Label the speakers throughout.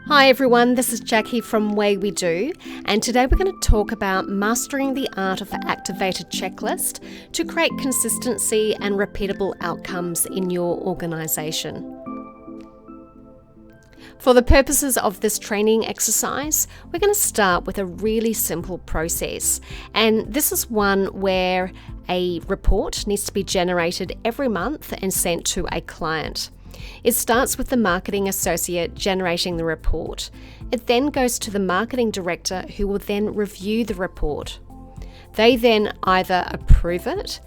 Speaker 1: Hi everyone, this is Jackie from Way We Do, and today we're going to talk about mastering the art of the activated checklist to create consistency and repeatable outcomes in your organisation. For the purposes of this training exercise, we're going to start with a really simple process, and this is one where a report needs to be generated every month and sent to a client. It starts with the marketing associate generating the report. It then goes to the marketing director, who will then review the report. They then either approve it,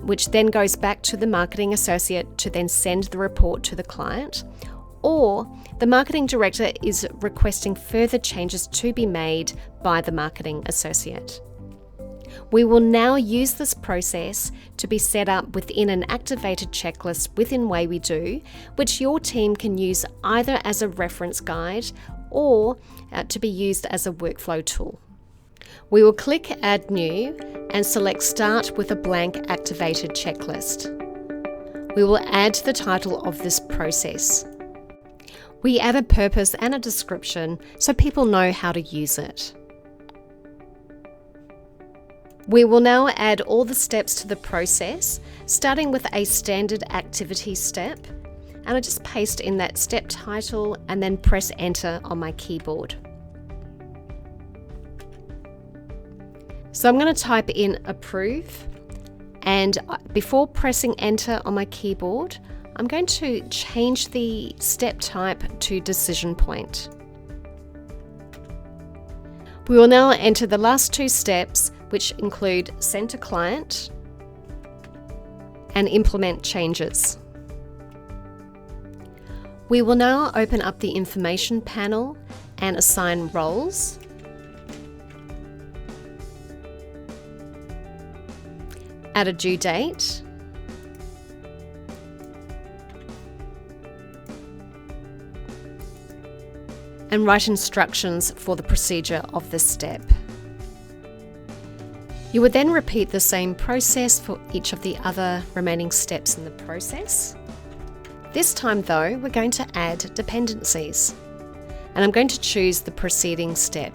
Speaker 1: which then goes back to the marketing associate to then send the report to the client, or the marketing director is requesting further changes to be made by the marketing associate. We will now use this process to be set up within an activated checklist within Way We Do, which your team can use either as a reference guide or to be used as a workflow tool. We will click Add New and select Start with a blank activated checklist. We will add the title of this process. We add a purpose and a description so people know how to use it. We will now add all the steps to the process, starting with a standard activity step, and I just paste in that step title and then press enter on my keyboard. So I'm going to type in approve, and before pressing enter on my keyboard, I'm going to change the step type to decision point. We will now enter the last two steps, which include send to client and implement changes. We will now open up the information panel and assign roles. Add a due date. And write instructions for the procedure of this step. You would then repeat the same process for each of the other remaining steps in the process. This time though, we're going to add dependencies, and I'm going to choose the preceding step.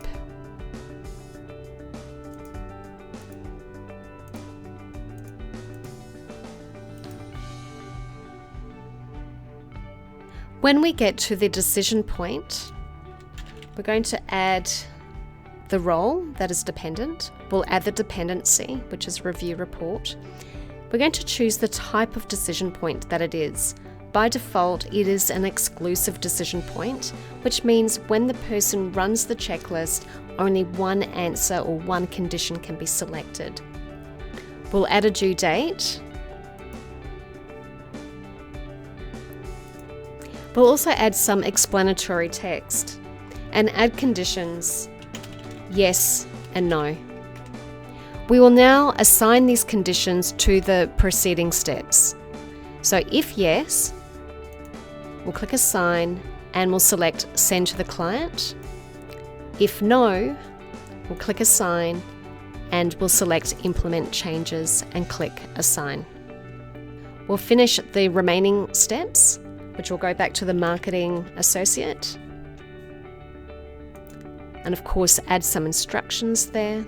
Speaker 1: When we get to the decision point, we're going to add the role that is dependent. We'll add the dependency, which is review report. We're going to choose the type of decision point that it is. By default, it is an exclusive decision point, which means when the person runs the checklist, only one answer or one condition can be selected. We'll add a due date. We'll also add some explanatory text and add conditions, yes and no. We will now assign these conditions to the preceding steps. So if yes, we'll click assign and we'll select send to the client. If no, we'll click assign and we'll select implement changes and click assign. We'll finish the remaining steps, which will go back to the marketing associate. And of course, add some instructions there.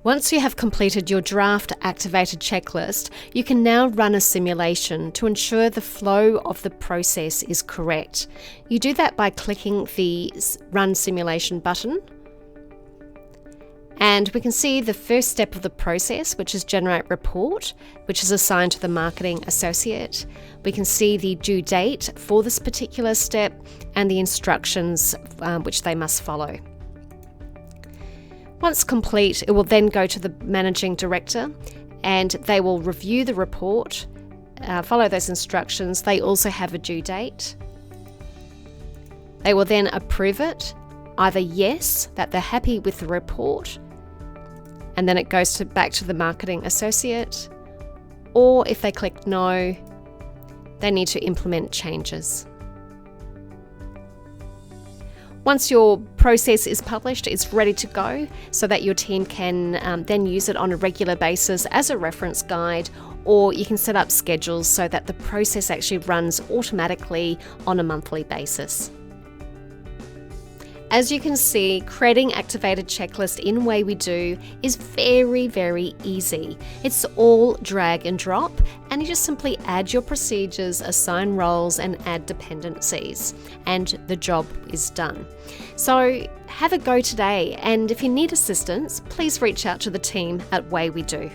Speaker 1: Once you have completed your draft activated checklist, you can now run a simulation to ensure the flow of the process is correct. You do that by clicking the Run Simulation button. And we can see the first step of the process, which is generate report, which is assigned to the marketing associate. We can see the due date for this particular step and the instructions which they must follow. Once complete, it will then go to the managing director and they will review the report, follow those instructions. They also have a due date. They will then approve it, either yes, that they're happy with the report, and then it goes back to the marketing associate, or if they click no, they need to implement changes. Once your process is published, it's ready to go so that your team can then use it on a regular basis as a reference guide, or you can set up schedules so that the process actually runs automatically on a monthly basis. As you can see, creating activated checklist in Way We Do is very, very easy. It's all drag and drop, and you just simply add your procedures, assign roles, and add dependencies, and the job is done. So have a go today, and if you need assistance, please reach out to the team at Way We Do.